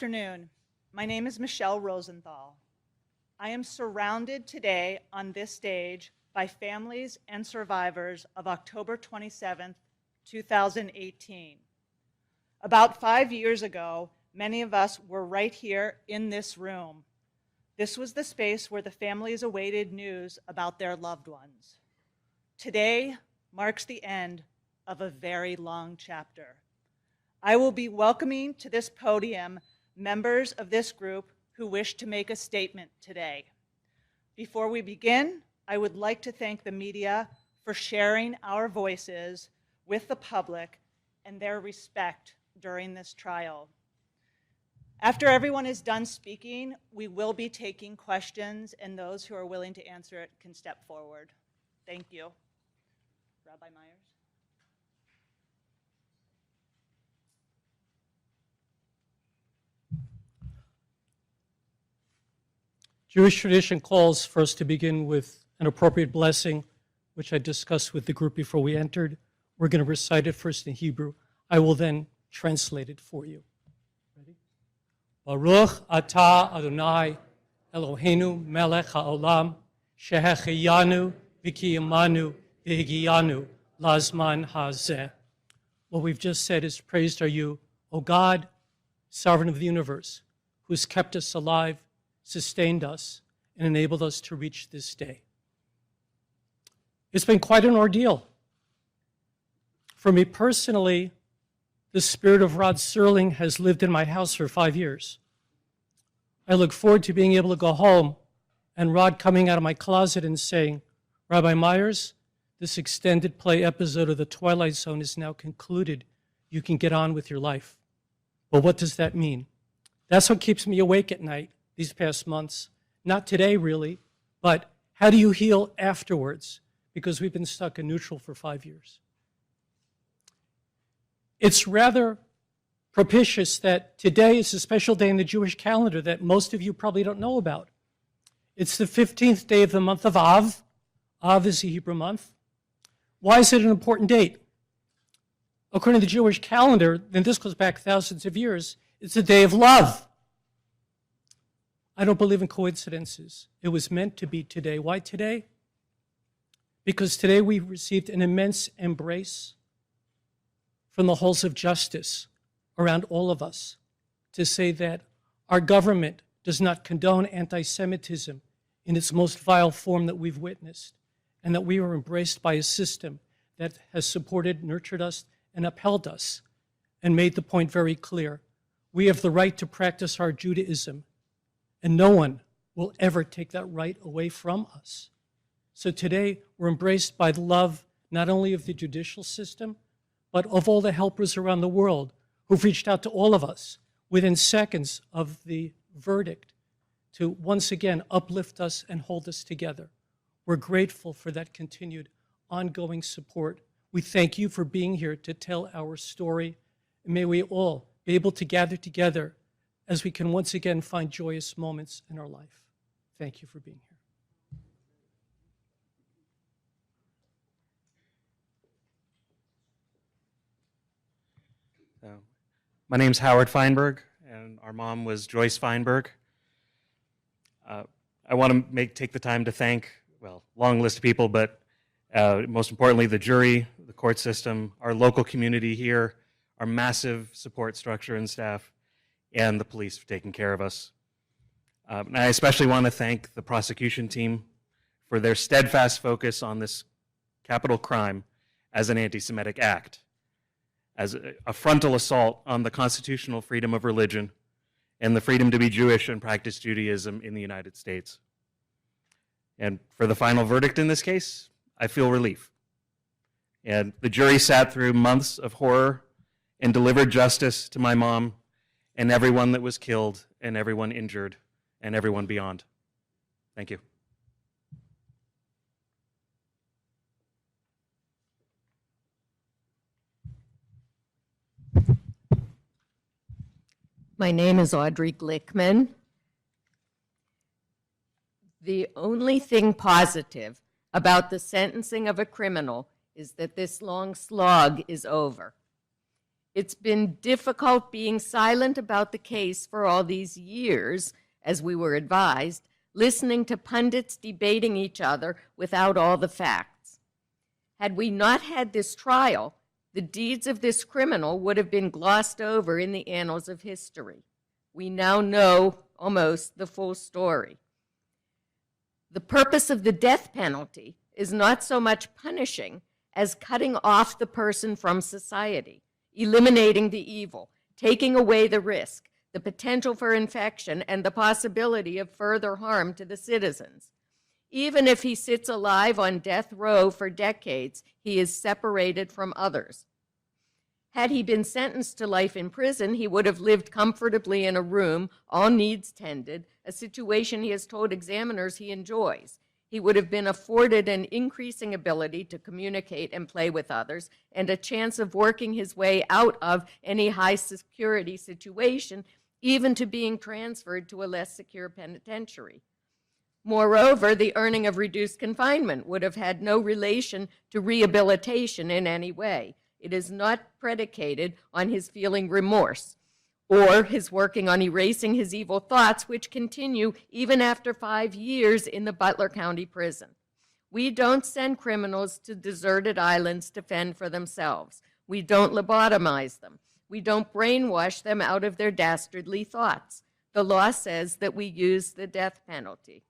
afternoon. My name is Michelle Rosenthal. I am surrounded today on this stage by families and survivors of October 27th, 2018. About 5 years ago, many of us were right here in this room. This was the space where the families awaited news about their loved ones. Today marks the end of a very long chapter. I will be welcoming to this podium members of this group who wish to make a statement today. Before we begin, I would like to thank the media for sharing our voices with the public and their respect during this trial. After everyone is done speaking, we will be taking questions, and those who are willing to answer it can step forward. Thank you. Rabbi Myers. Jewish tradition calls for us to begin with an appropriate blessing, which I discussed with the group before we entered. We're going to recite it first in Hebrew. I will then translate it for you. Ready? Baruch atah Adonai Eloheinu melech haolam shehecheyanu v'kiyamanu v'higiyanu lazman hazeh. What we've just said is, praised are you, O God, sovereign of the universe, who has kept us alive, sustained us, and enabled us to reach this day. It's been quite an ordeal. For me personally, the spirit of Rod Serling has lived in my house for 5 years. I look forward to being able to go home and Rod coming out of my closet and saying, Rabbi Myers, this extended play episode of The Twilight Zone is now concluded. You can get on with your life. Well, what does that mean? That's what keeps me awake at night these past months. Not today, really, but how do you heal afterwards? Because we've been stuck in neutral for 5 years. It's rather propitious that today is a special day in the Jewish calendar that most of you probably don't know about. It's the 15th day of the month of Av. Av is the Hebrew month. Why is it an important date? According to the Jewish calendar, and this goes back thousands of years, it's a day of love. I don't believe in coincidences. It was meant to be today. Why today? Because today we received an immense embrace from the halls of justice around all of us to say that our government does not condone anti-Semitism in its most vile form that we've witnessed, and that we are embraced by a system that has supported, nurtured us, and upheld us, and made the point very clear. We have the right to practice our Judaism, and no one will ever take that right away from us. So today, we're embraced by the love not only of the judicial system, but of all the helpers around the world who've reached out to all of us within seconds of the verdict to once again uplift us and hold us together. We're grateful for that continued ongoing support. We thank you for being here to tell our story. And may we all be able to gather together as we can once again find joyous moments in our life. Thank you for being here. My name's Howard Feinberg, and our mom was Joyce Feinberg. I want to take the time to thank, well, long list of people, but most importantly, the jury, the court system, our local community here, our massive support structure and staff, and the police for taking care of us. And I especially want to thank the prosecution team for their steadfast focus on this capital crime as an anti-Semitic act, as a frontal assault on the constitutional freedom of religion and the freedom to be Jewish and practice Judaism in the United States. And for the final verdict in this case, I feel relief. And the jury sat through months of horror and delivered justice to my mom and everyone that was killed and everyone injured and everyone beyond. Thank you. My name is Audrey Glickman. The only thing positive about the sentencing of a criminal is that this long slog is over. It's been difficult being silent about the case for all these years, as we were advised, listening to pundits debating each other without all the facts. Had we not had this trial, the deeds of this criminal would have been glossed over in the annals of history. We now know almost the full story. The purpose of the death penalty is not so much punishing as cutting off the person from society, eliminating the evil, taking away the risk, the potential for infection, and the possibility of further harm to the citizens. Even if he sits alive on death row for decades, he is separated from others. Had he been sentenced to life in prison, he would have lived comfortably in a room, all needs tended, a situation he has told examiners he enjoys. He would have been afforded an increasing ability to communicate and play with others, and a chance of working his way out of any high-security situation, even to being transferred to a less secure penitentiary. Moreover, the earning of reduced confinement would have had no relation to rehabilitation in any way. It is not predicated on his feeling remorse or his working on erasing his evil thoughts, which continue even after 5 years in the Butler County Prison. We don't send criminals to deserted islands to fend for themselves. We don't lobotomize them. We don't brainwash them out of their dastardly thoughts. The law says that we use the death penalty.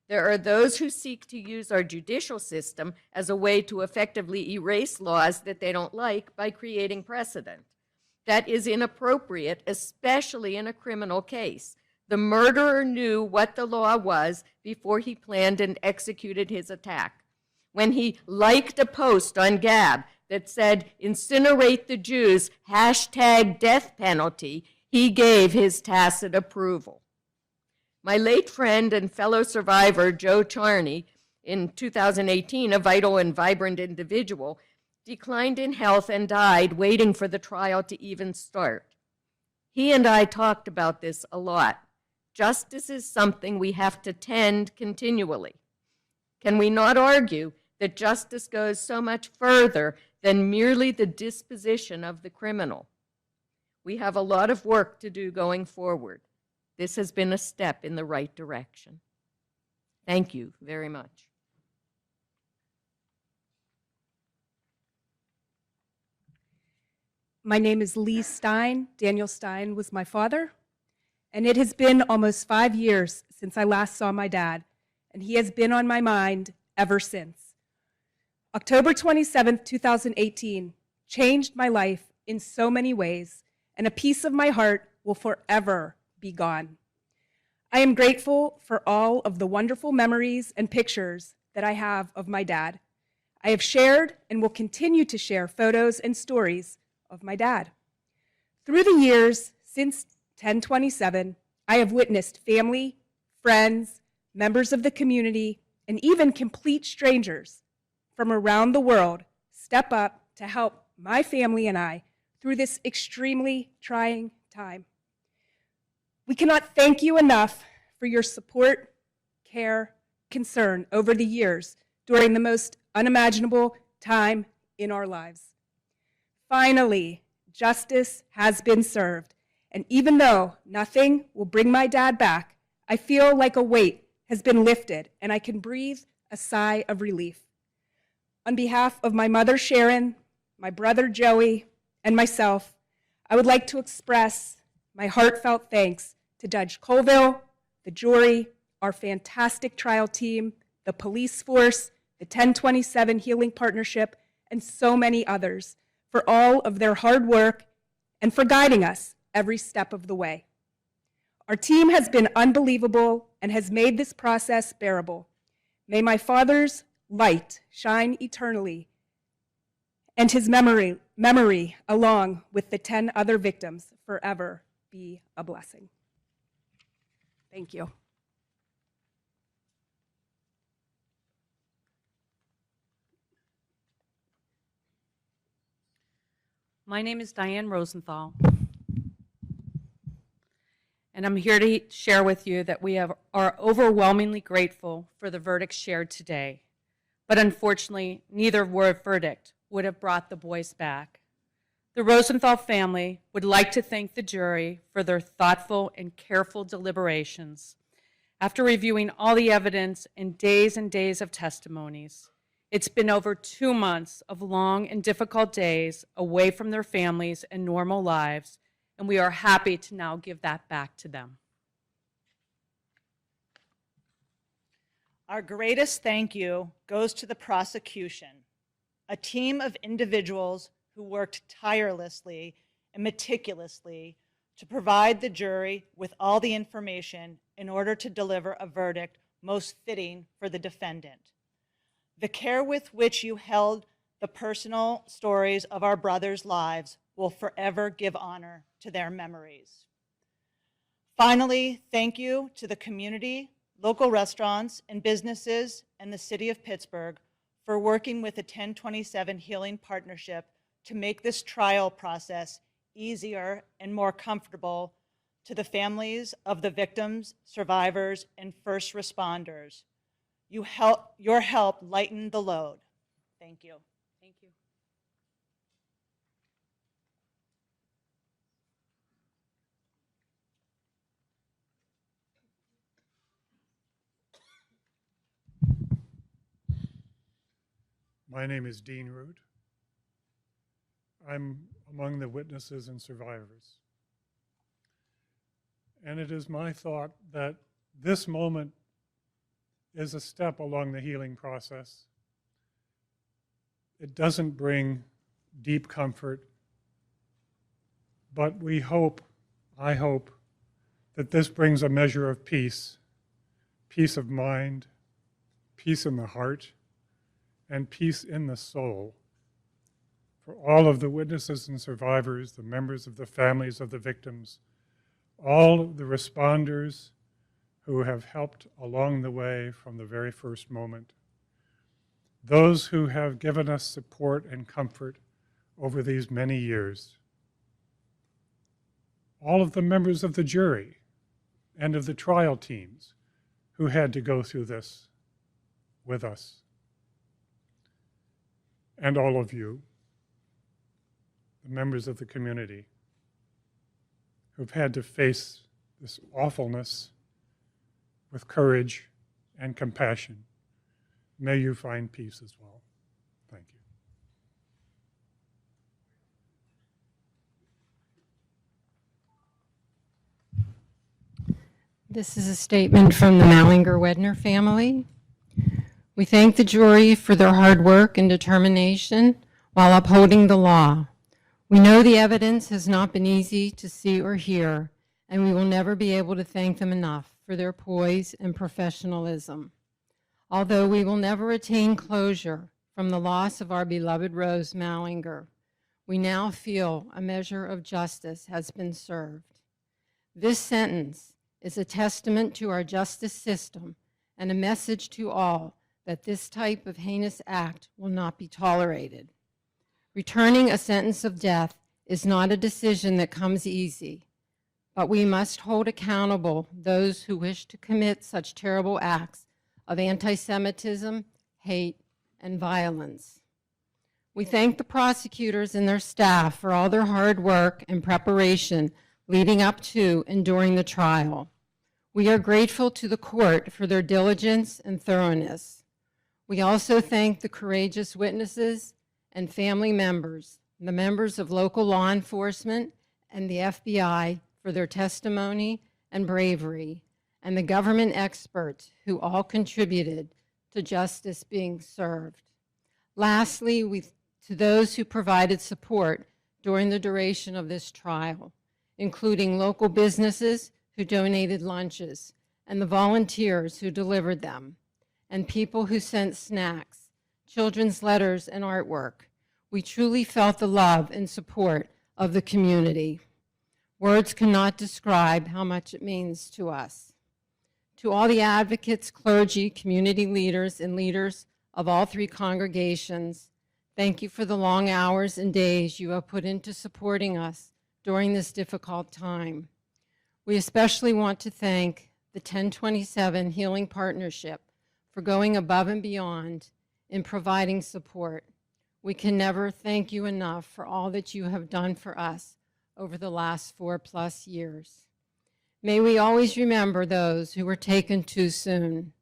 There are those who seek to use our judicial system as a way to effectively erase laws that they don't like by creating precedent. That is inappropriate, especially in a criminal case. The murderer knew what the law was before he planned and executed his attack. When he liked a post on Gab that said, "Incinerate the Jews, #death penalty," he gave his tacit approval. My late friend and fellow survivor, Joe Charney, in 2018, a vital and vibrant individual, declined in health and died waiting for the trial to even start. He and I talked about this a lot. Justice is something we have to tend continually. Can we not argue that justice goes so much further than merely the disposition of the criminal? We have a lot of work to do going forward. This has been a step in the right direction. Thank you very much. My name is Lee Stein. Daniel Stein was my father. And it has been almost 5 years since I last saw my dad, and he has been on my mind ever since. October 27th, 2018 changed my life in so many ways, and a piece of my heart will forever be gone. I am grateful for all of the wonderful memories and pictures that I have of my dad. I have shared and will continue to share photos and stories of my dad. Through the years since 10/27, I have witnessed family, friends, members of the community, and even complete strangers from around the world step up to help my family and I through this extremely trying time. We cannot thank you enough for your support, care, concern over the years during the most unimaginable time in our lives. Finally, justice has been served, and even though nothing will bring my dad back, I feel like a weight has been lifted and I can breathe a sigh of relief. On behalf of my mother, Sharon, my brother, Joey, and myself, I would like to express my heartfelt thanks to Judge Colville, the jury, our fantastic trial team, the police force, the 1027 Healing Partnership, and so many others for all of their hard work and for guiding us every step of the way. Our team has been unbelievable and has made this process bearable. May my father's light shine eternally and his memory, along with the 10 other victims, forever be a blessing. Thank you. My name is Diane Rosenthal, and I'm here to share with you that we are overwhelmingly grateful for the verdicts shared today, but unfortunately, neither verdict would have brought the boys back. The Rosenthal family would like to thank the jury for their thoughtful and careful deliberations. After reviewing all the evidence and days of testimonies, it's been over 2 months of long and difficult days away from their families and normal lives, and we are happy to now give that back to them. Our greatest thank you goes to the prosecution, a team of individuals who worked tirelessly and meticulously to provide the jury with all the information in order to deliver a verdict most fitting for the defendant. The care with which you held the personal stories of our brothers' lives will forever give honor to their memories. Finally, thank you to the community, local restaurants and businesses, and the City of Pittsburgh for working with the 1027 Healing Partnership to make this trial process easier and more comfortable to the families of the victims, survivors, and first responders. Your help lightened the load. Thank you. Thank you. My name is Dean Root. I'm among the witnesses and survivors. And it is my thought that this moment is a step along the healing process. It doesn't bring deep comfort, but we hope, I hope, that this brings a measure of peace, peace of mind, peace in the heart, and peace in the soul for all of the witnesses and survivors, the members of the families of the victims, all of the responders who have helped along the way from the very first moment, those who have given us support and comfort over these many years, all of the members of the jury and of the trial teams who had to go through this with us, and all of you, the members of the community who've had to face this awfulness with courage and compassion. May you find peace as well. Thank you. This is a statement from the Malinger-Wedner family. We thank the jury for their hard work and determination while upholding the law. We know the evidence has not been easy to see or hear, and we will never be able to thank them enough for their poise and professionalism. Although we will never attain closure from the loss of our beloved Rose Malinger, we now feel a measure of justice has been served. This sentence is a testament to our justice system and a message to all that this type of heinous act will not be tolerated. Returning a sentence of death is not a decision that comes easy, but we must hold accountable those who wish to commit such terrible acts of anti-Semitism, hate, and violence. We thank the prosecutors and their staff for all their hard work and preparation leading up to and during the trial. We are grateful to the court for their diligence and thoroughness. We also thank the courageous witnesses and family members, the members of local law enforcement and the FBI for their testimony and bravery, and the government experts who all contributed to justice being served. Lastly, to those who provided support during the duration of this trial, including local businesses who donated lunches, and the volunteers who delivered them, and people who sent snacks, children's letters, and artwork. We truly felt the love and support of the community. Words cannot describe how much it means to us. To all the advocates, clergy, community leaders, and leaders of all three congregations, thank you for the long hours and days you have put into supporting us during this difficult time. We especially want to thank the 1027 Healing Partnership for going above and beyond in providing support. We can never thank you enough for all that you have done for us over the last 4+ years. May we always remember those who were taken too soon.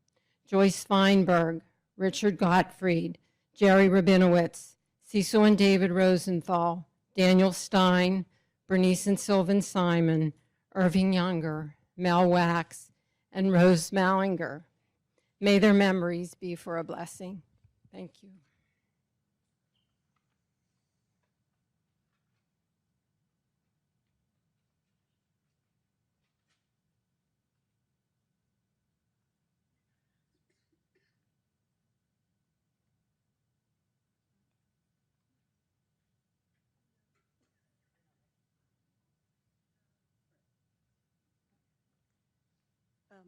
Joyce Feinberg, Richard Gottfried, Jerry Rabinowitz, Cecil and David Rosenthal, Daniel Stein, Bernice and Sylvan Simon, Irving Younger, Mel Wax, and Rose Malinger. May their memories be for a blessing. Thank you.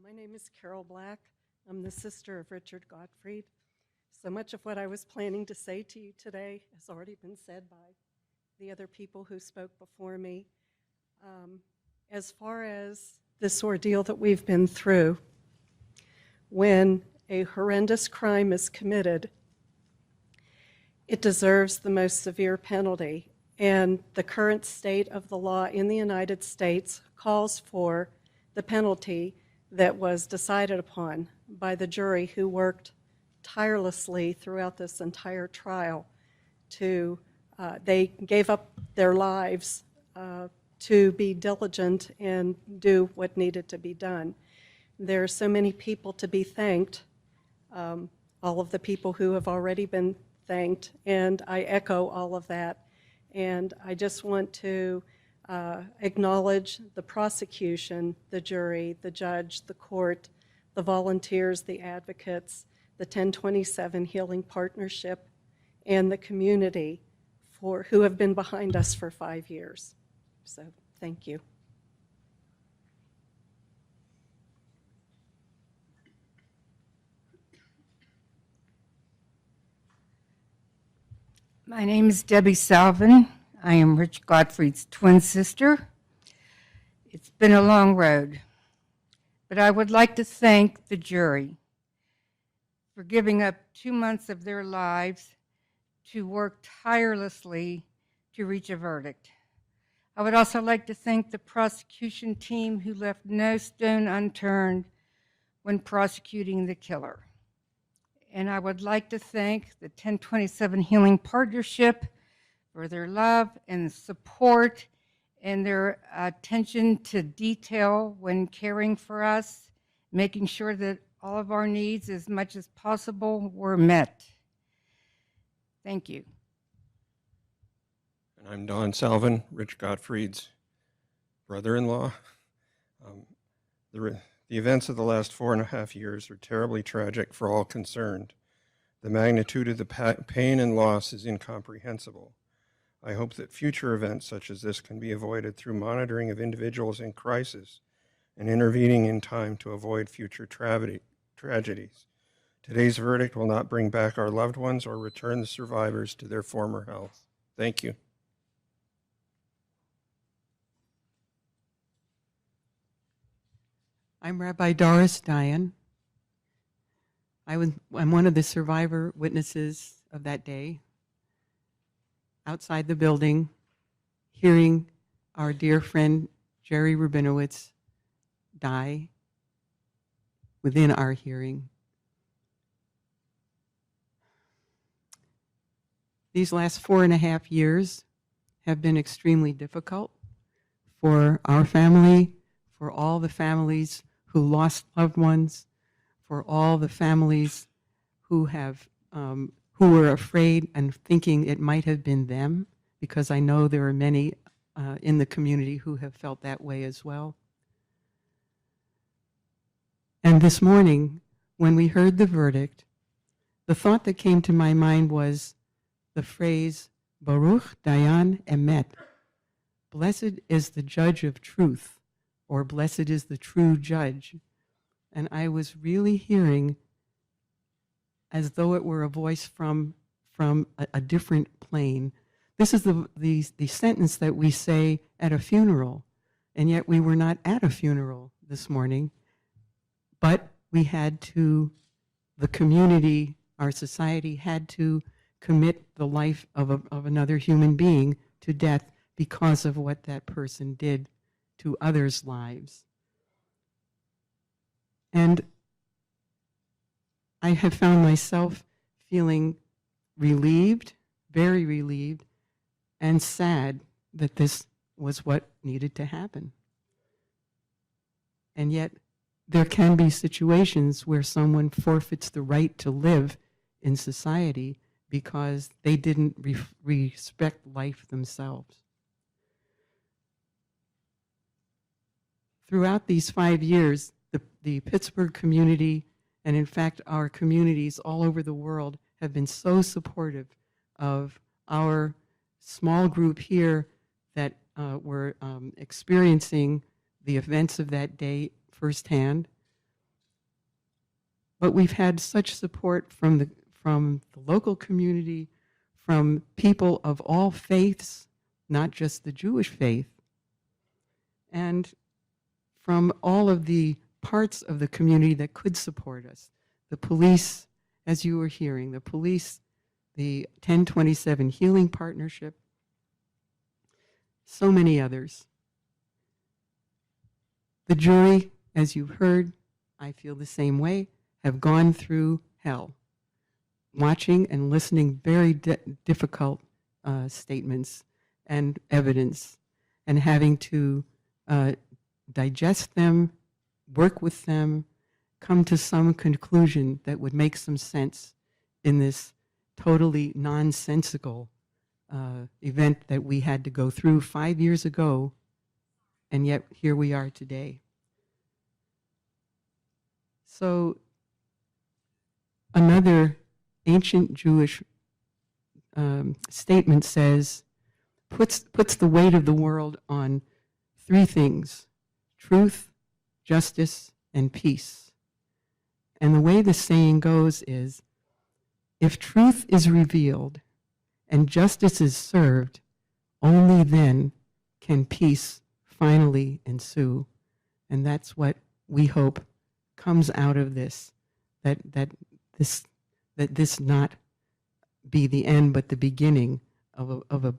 My name is Carol Black. I'm the sister of Richard Gottfried. So much of what I was planning to say to you today has already been said by the other people who spoke before me. As far as this ordeal that we've been through, when a horrendous crime is committed, it deserves the most severe penalty. And the current state of the law in the United States calls for the penalty that was decided upon by the jury who worked tirelessly throughout this entire trial. They gave up their lives to be diligent and do what needed to be done. There are so many people to be thanked, all of the people who have already been thanked, and I echo all of that. And I just want to acknowledge the prosecution, the jury, the judge, the court, the volunteers, the advocates, the 1027 Healing Partnership, and the community who have been behind us for 5 years. So thank you. My name is Debbie Salvin. I am Rich Gottfried's twin sister. It's been a long road, but I would like to thank the jury for giving up 2 months of their lives to work tirelessly to reach a verdict. I would also like to thank the prosecution team who left no stone unturned when prosecuting the killer. And I would like to thank the 1027 Healing Partnership for their love and support and their attention to detail when caring for us, making sure that all of our needs as much as possible were met. Thank you. And I'm Don Salvin, Rich Gottfried's brother-in-law. The events of the last 4.5 years are terribly tragic for all concerned. The magnitude of the pain and loss is incomprehensible. I hope that future events such as this can be avoided through monitoring of individuals in crisis and intervening in time to avoid future tragedies. Today's verdict will not bring back our loved ones or return the survivors to their former health. Thank you. I'm Rabbi Doris Diane. I'm one of the survivor witnesses of that day, outside the building, hearing our dear friend Jerry Rabinowitz die within our hearing. These last 4.5 years have been extremely difficult for our family, for all the families who lost loved ones, for all the families who were afraid and thinking it might have been them, because I know there are many in the community who have felt that way as well. And this morning, when we heard the verdict, the thought that came to my mind was the phrase, Baruch Dayan Emet, blessed is the judge of truth, or blessed is the true judge. And I was really hearing as though it were a voice from a different plane. This is the sentence that we say at a funeral, and yet we were not at a funeral this morning, but we had to, the community, our society had to commit the life of another human being to death because of what that person did to others' lives. And I have found myself feeling relieved, very relieved, and sad that this was what needed to happen. And yet, there can be situations where someone forfeits the right to live in society because they didn't respect life themselves. Throughout these 5 years, the Pittsburgh community, and in fact our communities all over the world, have been so supportive of our small group here that were experiencing the events of that day firsthand. But we've had such support from the local community, from people of all faiths, not just the Jewish faith, and from all of the parts of the community that could support us. The police, as you were hearing, the police, the 1027 Healing Partnership, so many others. The jury, as you've heard, I feel the same way, have gone through hell, watching and listening very difficult statements and evidence, and having to digest them, work with them, come to some conclusion that would make some sense in this totally nonsensical event that we had to go through 5 years ago, and yet here we are today. So another ancient Jewish statement says, puts the weight of the world on 3 things: truth, justice, and peace. And the way the saying goes is, if truth is revealed and justice is served, only then can peace finally ensue. And that's what we hope comes out of this, that this not be the end, but the beginning of a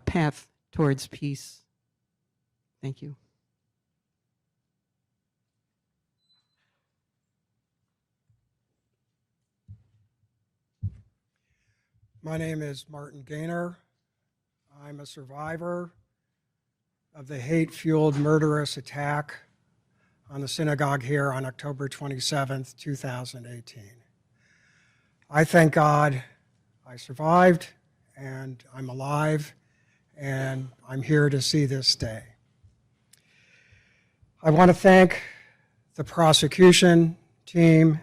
path towards peace. Thank you. My name is Martin Gaynor. I'm a survivor of the hate-fueled murderous attack on the synagogue here on October 27th, 2018. I thank God I survived, and I'm alive, and I'm here to see this day. I want to thank the prosecution team,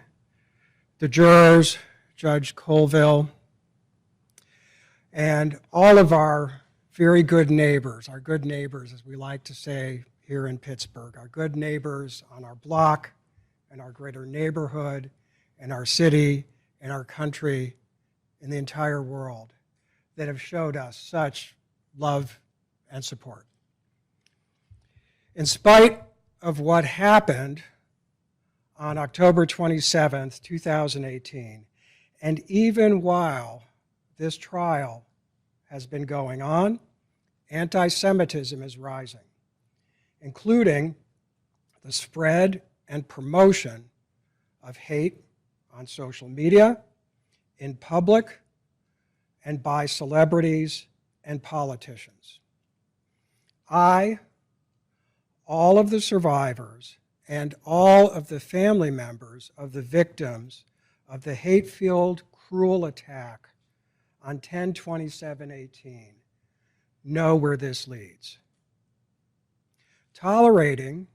the jurors, Judge Colville, and all of our very good neighbors, our good neighbors, as we like to say here in Pittsburgh, our good neighbors on our block, in our greater neighborhood, in our city, in our country, in the entire world, that have showed us such love and support. In spite of what happened on October 27th, 2018, and even while this trial has been going on, anti-Semitism is rising, including the spread and promotion of hate on social media, in public, and by celebrities and politicians. I, all of the survivors, and all of the family members of the victims of the hate-filled, cruel attack on 10/27/18 know where this leads. Tolerating,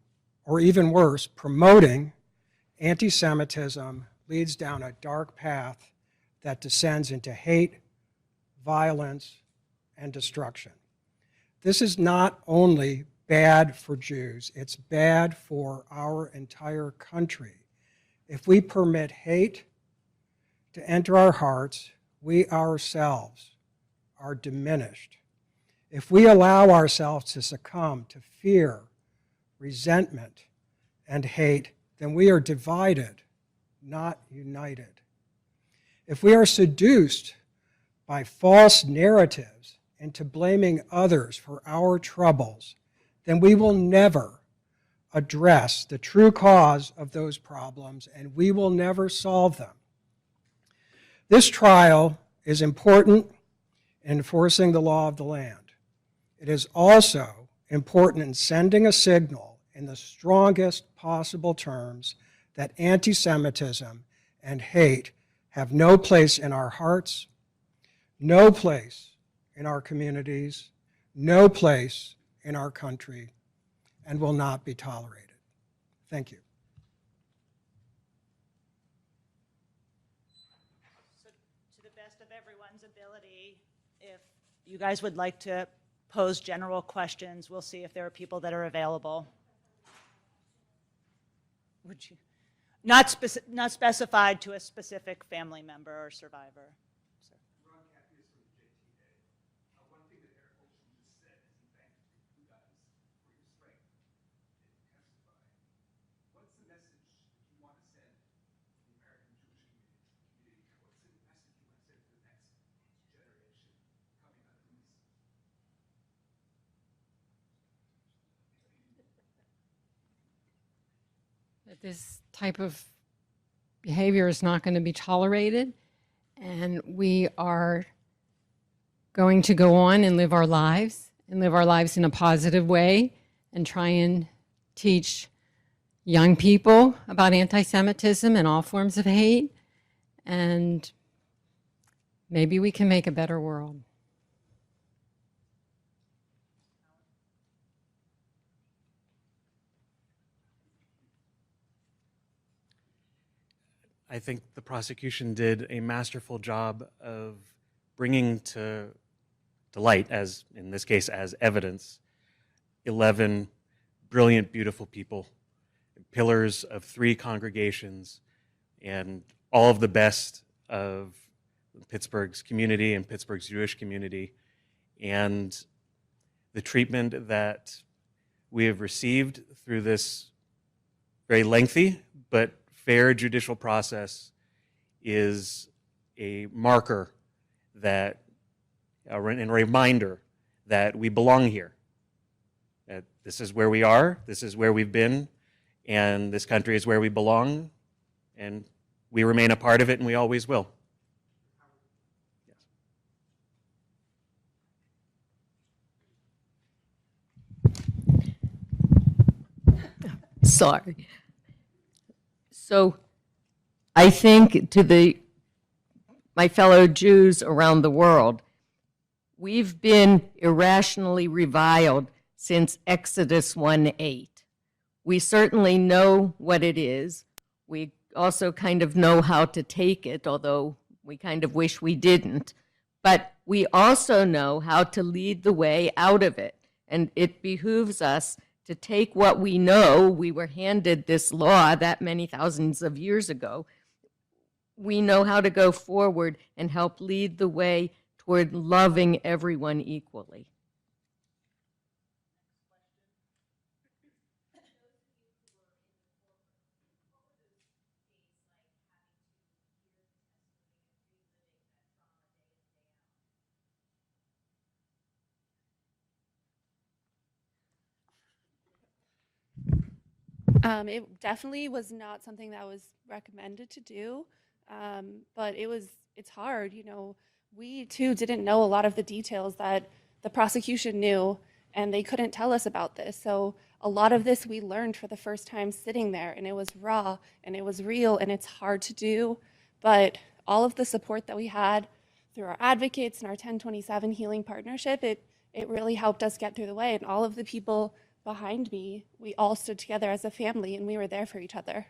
or even worse, promoting anti-Semitism leads down a dark path that descends into hate, violence, and destruction. This is not only bad for Jews, it's bad for our entire country. If we permit hate to enter our hearts, we ourselves are diminished. If we allow ourselves to succumb to fear, resentment, and hate, then we are divided, not united. if we are seduced by false narratives into blaming others for our troubles, then we will never address the true cause of those problems, and we will never solve them. This trial is important in enforcing the law of the land. It is also important in sending a signal in the strongest possible terms that anti-Semitism and hate have no place in our hearts, no place in our communities, no place in our country, and will not be tolerated. Thank you. So, to the best of everyone's ability, if you guys would like to pose general questions, we'll see if there are people that are available. Would you? Not specified to a specific family member or survivor. So. That this type of behavior is not going to be tolerated, and we are going to go on and live our lives in a positive way and try and teach young people about anti-Semitism and all forms of hate, and maybe we can make a better world. I think the prosecution did a masterful job of bringing to light, as in this case, as evidence, 11 brilliant, beautiful people, pillars of 3 congregations, and all of the best of Pittsburgh's community and Pittsburgh's Jewish community, and the treatment that we have received through this very lengthy but fair judicial process is a marker that, and a reminder that we belong here. That this is where we are, this is where we've been, and this country is where we belong, and we remain a part of it, and we always will. Sorry. So I think to my fellow Jews around the world, we've been irrationally reviled since Exodus 1:8. We certainly know what it is. We also kind of know how to take it, although we kind of wish we didn't. But we also know how to lead the way out of it. And it behooves us to take what we know. We were handed this law that many thousands of years ago. We know how to go forward and help lead the way toward loving everyone equally. It definitely was not something that was recommended to do, but it's hard. You know, we too didn't know a lot of the details that the prosecution knew, and they couldn't tell us about this. So a lot of this we learned for the first time sitting there, and it was raw, and it was real, and it's hard to do. But all of the support that we had through our advocates and our 1027 Healing Partnership, it really helped us get through the way. And all of the people behind me, we all stood together as a family, and we were there for each other.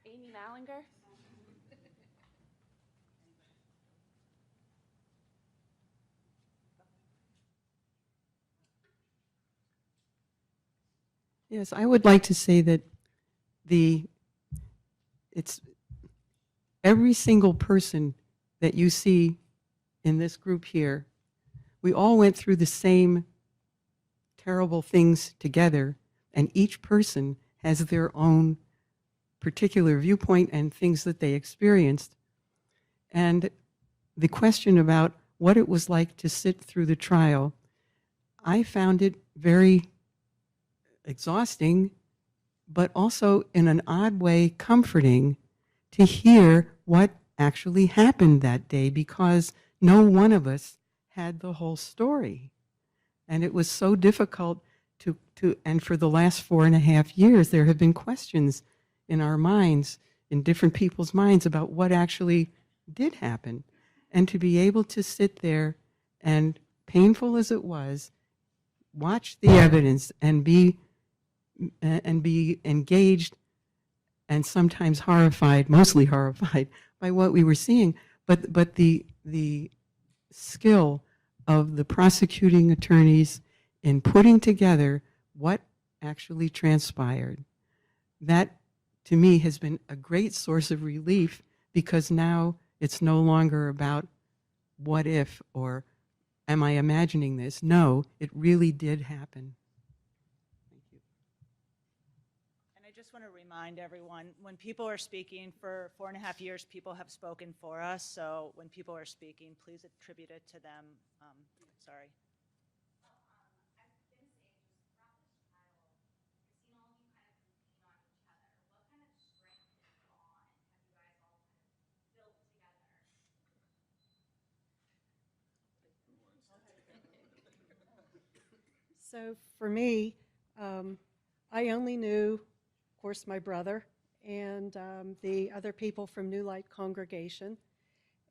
Amy Malinger. Yes, I would like to say that it's every single person that you see in this group here, we all went through the same terrible things together, and each person has their own particular viewpoint and things that they experienced. And the question about what it was like to sit through the trial, I found it very exhausting, but also in an odd way comforting to hear what actually happened that day, because no one of us had the whole story. And it was so difficult and for the last 4.5 years, there have been questions in our minds, in different people's minds, about what actually did happen. And to be able to sit there and, painful as it was, watch the evidence and be engaged and sometimes horrified, mostly horrified, by what we were seeing, but the skill of the prosecuting attorneys in putting together what actually transpired, that to me has been a great source of relief, because now it's no longer about what if or am I imagining this? No, it really did happen. And I just want to remind everyone, when people are speaking, for 4.5 years, people have spoken for us. So when people are speaking, please attribute it to them. Sorry. So for me, I only knew, of course, my brother and the other people from New Light Congregation.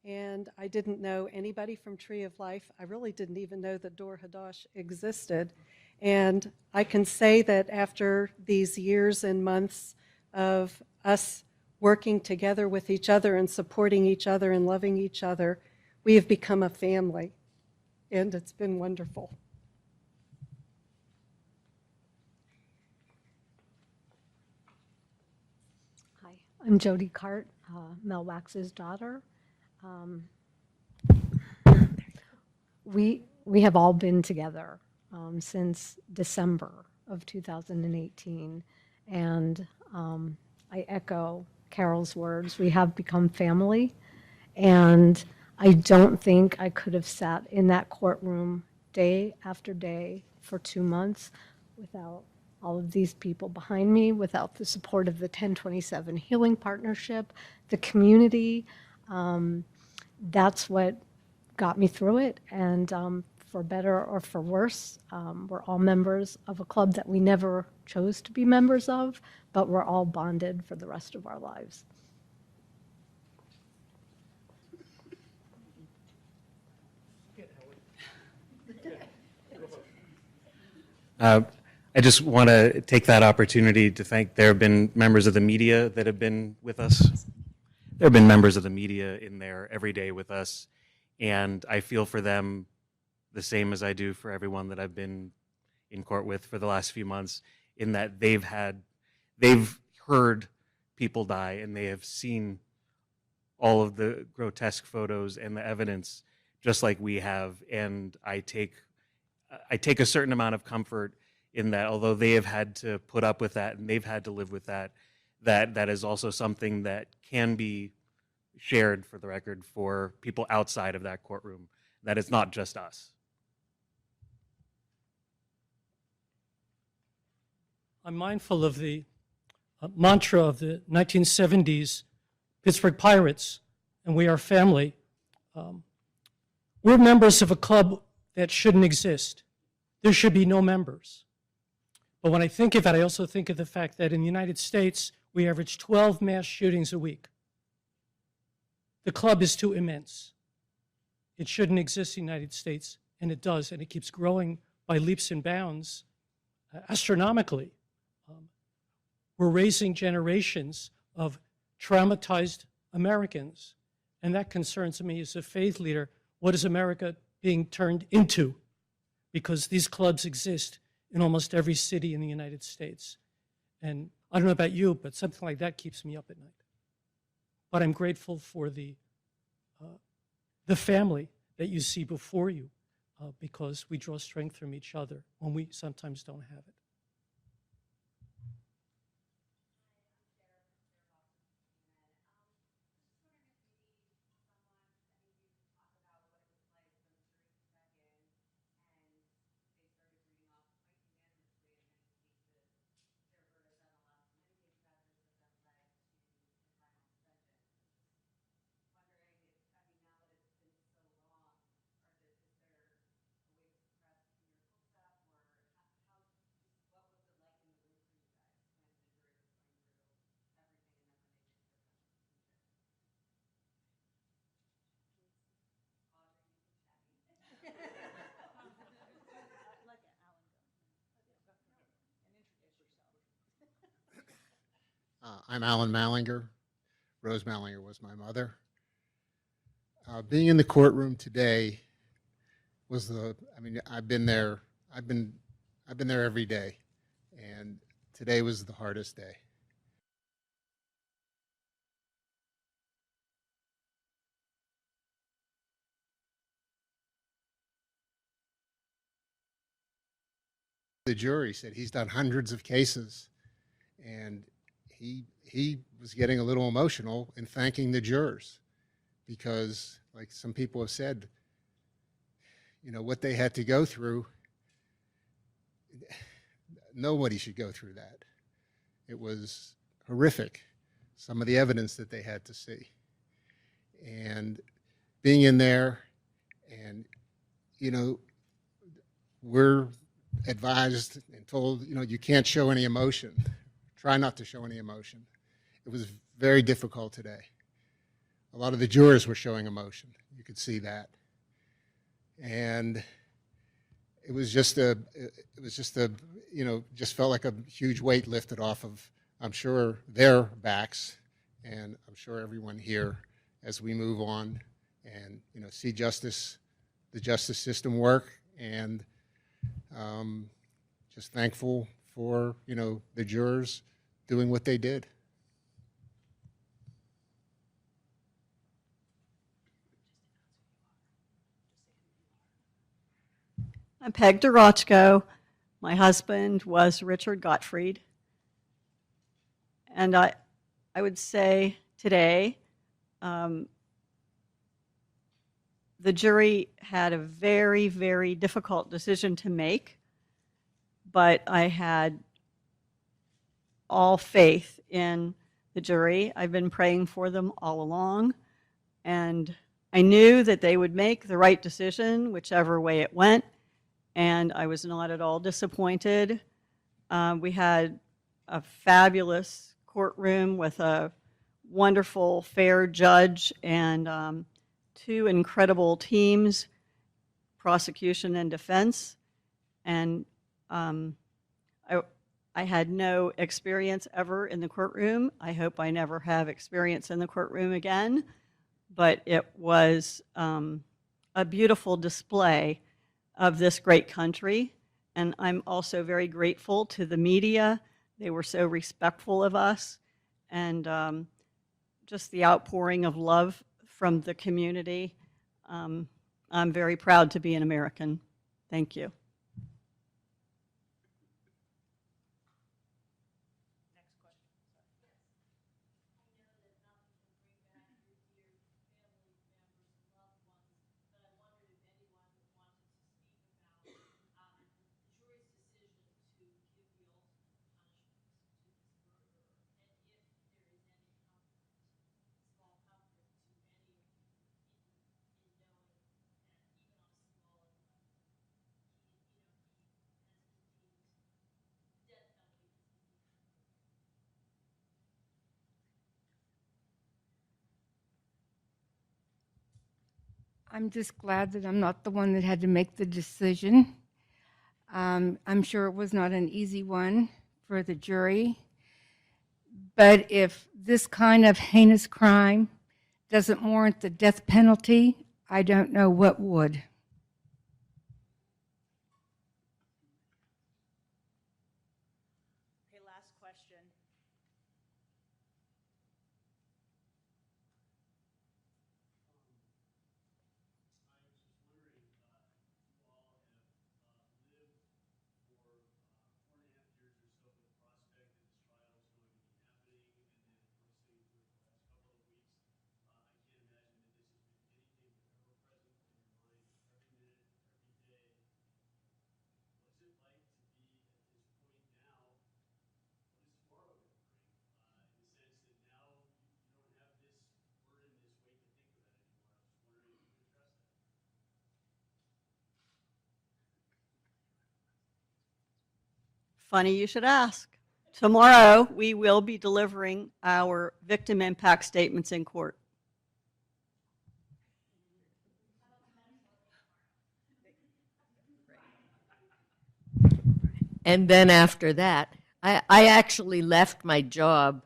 And I didn't know anybody from Tree of Life. I really didn't even know that Dor Hadash existed. And I can say that after these years and months of us working together with each other and supporting each other and loving each other, we have become a family. And it's been wonderful. Hi, I'm Jody Cart, Mel Wax's daughter. We have all been together since December of 2018, and I echo Carol's words. We have become family, and I don't think I could have sat in that courtroom day after day for 2 months without all of these people behind me, without the support of the 1027 Healing Partnership, the community. That's what got me through it. And for better or for worse, we're all members of a club that we never chose to be members of, but we're all bonded for the rest of our lives. I just want to take that opportunity to thank, there have been members of the media that have been with us. There have been members of the media in there every day with us, and I feel for them the same as I do for everyone that I've been in court with for the last few months, in that they've heard people die and they have seen all of the grotesque photos and the evidence just like we have, and I take a certain amount of comfort in that, although they have had to put up with that and they've had to live with that, that is also something that can be shared, for the record, for people outside of that courtroom, that it's not just us. I'm mindful of the mantra of the 1970s Pittsburgh Pirates, and we are family. We're members of a club that shouldn't exist. There should be no members. But when I think of it, I also think of the fact that in the United States, we average 12 mass shootings a week. The club is too immense. It shouldn't exist in the United States, and it does, and it keeps growing by leaps and bounds, astronomically. We're raising generations of traumatized Americans, and that concerns me as a faith leader. What is America being turned into? Because these clubs exist in almost every city in the United States. And I don't know about you, but something like that keeps me up at night. But I'm grateful for the family that you see before you, because we draw strength from each other when we sometimes don't have it. I'm Alan Malinger. Rose Malinger was my mother. Being in the courtroom today was I've been there every day, and today was the hardest day. The jury said he's done hundreds of cases, and he was getting a little emotional in thanking the jurors because, like some people have said, what they had to go through, nobody should go through that. It was horrific, some of the evidence that they had to see. And being in there, and, we're advised and told, you can't show any emotion. Try not to show any emotion. It was very difficult today. A lot of the jurors were showing emotion. You could see that. And it was just just felt like a huge weight lifted off of, I'm sure, their backs, and I'm sure everyone here as we move on and, see the justice system work, and just thankful for, the jurors doing what they did. I'm Peg Derochko. My husband was Richard Gottfried. And I would say today, the jury had a very, very difficult decision to make, but I had all faith in the jury. I've been praying for them all along, and I knew that they would make the right decision, whichever way it went, and I was not at all disappointed. We had a fabulous courtroom with a wonderful, fair judge and two incredible teams, prosecution and defense. And I had no experience ever in the courtroom. I hope I never have experience in the courtroom again. But it was a beautiful display of this great country. And I'm also very grateful to the media. They were so respectful of us. And just the outpouring of love from the community. I'm very proud to be an American. Thank you. I'm just glad that I'm not the one that had to make the decision. I'm sure it was not an easy one for the jury. But if this kind of heinous crime doesn't warrant the death penalty, I don't know what would. Okay, last question. Funny you should ask. Tomorrow, we will be delivering our victim impact statements in court. And then after that, I actually left my job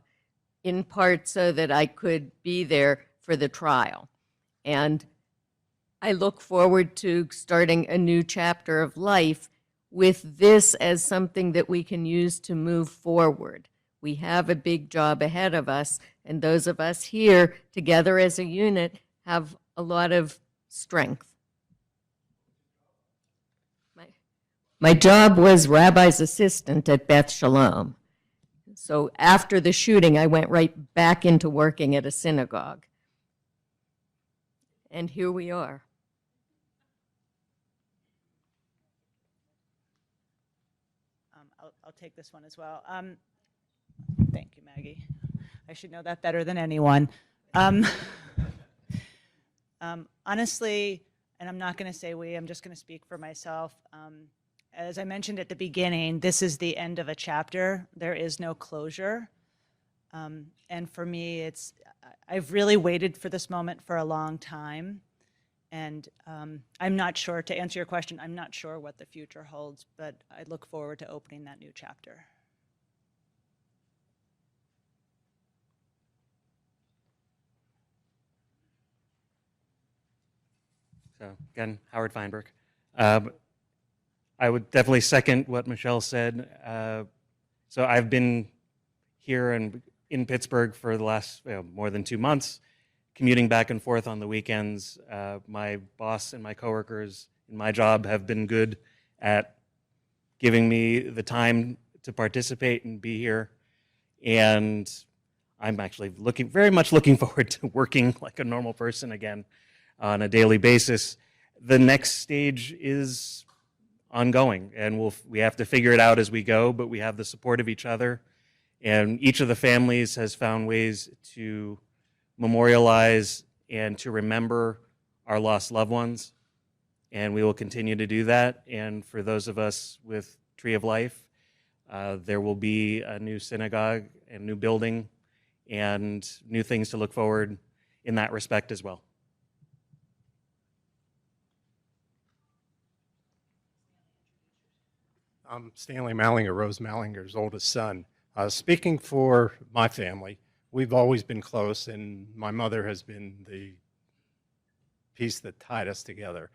in part so that I could be there for the trial. And I look forward to starting a new chapter of life with this as something that we can use to move forward. We have a big job ahead of us, and those of us here together as a unit have a lot of strength. My job was rabbi's assistant at Beth Shalom. So after the shooting, I went right back into working at a synagogue. And here we are. I'll take this one as well. Thank you, Maggie. I should know that better than anyone. Honestly, and I'm not going to say we, I'm just going to speak for myself. As I mentioned at the beginning, this is the end of a chapter. There is no closure. And for me, I've really waited for this moment for a long time. And I'm not sure, to answer your question, I'm not sure what the future holds, but I look forward to opening that new chapter. So again, Howard Feinberg. I would definitely second what Michelle said. So I've been here and in Pittsburgh for the last more than 2 months, commuting back and forth on the weekends. My boss and my coworkers in my job have been good at giving me the time to participate and be here. And I'm actually very much looking forward to working like a normal person again on a daily basis. The next stage is ongoing, and we have to figure it out as we go, but we have the support of each other. And each of the families has found ways to memorialize and to remember our lost loved ones. And we will continue to do that. And for those of us with Tree of Life, there will be a new synagogue and new building and new things to look forward in that respect as well. I'm Stanley Malinger, Rose Malinger's oldest son. Speaking for my family, we've always been close, and my mother has been the piece that tied us together.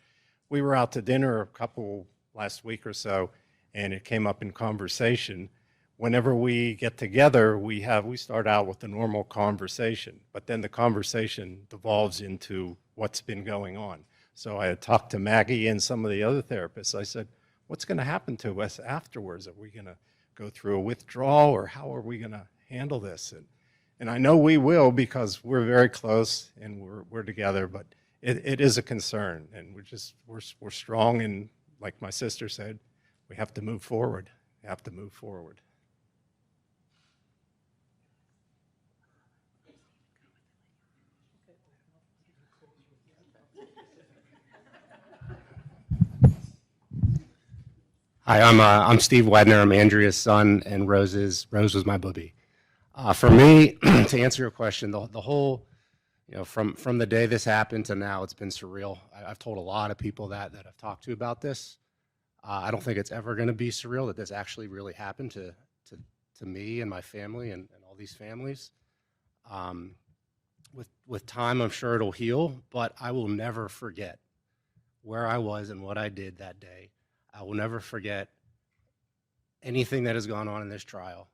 We were out to dinner last week or so, and it came up in conversation. Whenever we get together, we start out with the normal conversation, but then the conversation devolves into what's been going on. So I had talked to Maggie and some of the other therapists. I said, what's going to happen to us afterwards? Are we going to go through a withdrawal, or how are we going to handle this? And I know we will, because we're very close and we're together, but it is a concern, and we're strong, and like my sister said, we have to move forward. We have to move forward. Hi, I'm Steve Wedner. I'm Andrea's son, and Rose was my booby. For me, to answer your question, the whole, from the day this happened to now, it's been surreal. I've told a lot of people that I've talked to about this. I don't think it's ever going to be surreal that this actually really happened to me and my family and all these families. With time, I'm sure it'll heal, but I will never forget where I was and what I did that day. I will never forget anything that has gone on in this trial,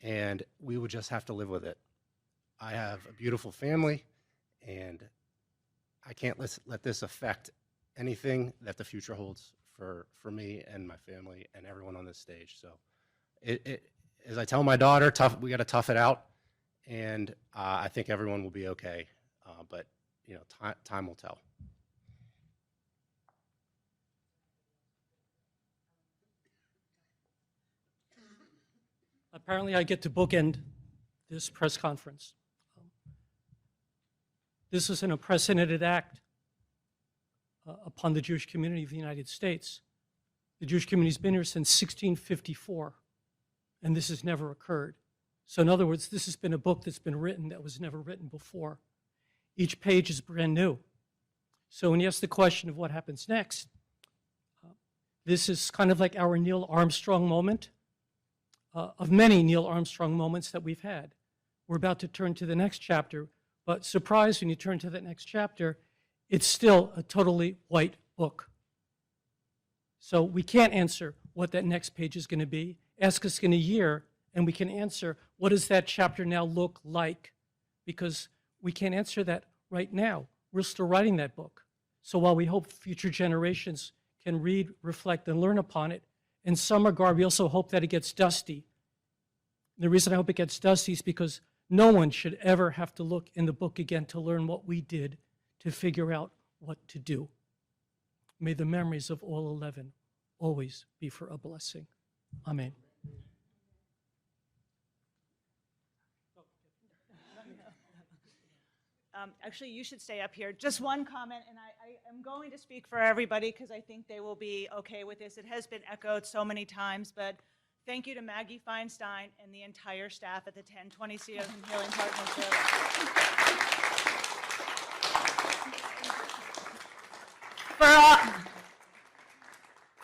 and we would just have to live with it. I have a beautiful family, and I can't let this affect anything that the future holds for me and my family and everyone on this stage. So as I tell my daughter, we got to tough it out, and I think everyone will be okay, but time will tell. Apparently, I get to bookend this press conference. This is an unprecedented act upon the Jewish community of the United States. The Jewish community's been here since 1654, and this has never occurred. So in other words, this has been a book that's been written that was never written before. Each page is brand new. So when you ask the question of what happens next, this is kind of like our Neil Armstrong moment, of many Neil Armstrong moments that we've had. we're about to turn to the next chapter, but surprise, when you turn to that next chapter, it's still a totally white book. So we can't answer what that next page is going to be. Ask us in a year, and we can answer, what does that chapter now look like? Because we can't answer that right now. We're still writing that book. So while we hope future generations can read, reflect, and learn upon it, in some regard, we also hope that it gets dusty. The reason I hope it gets dusty is because no one should ever have to look in the book again to learn what we did to figure out what to do. May the memories of all 11 always be for a blessing. Amen. Actually, you should stay up here. Just one comment, and I am going to speak for everybody because I think they will be okay with this. It has been echoed so many times, but thank you to Maggie Feinstein and the entire staff at the 1020 Seals and Healing Partnership.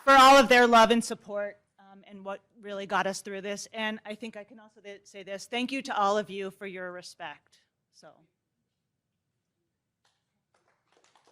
For all of their love and support and what really got us through this. And I think I can also say this. Thank you to all of you for your respect. So.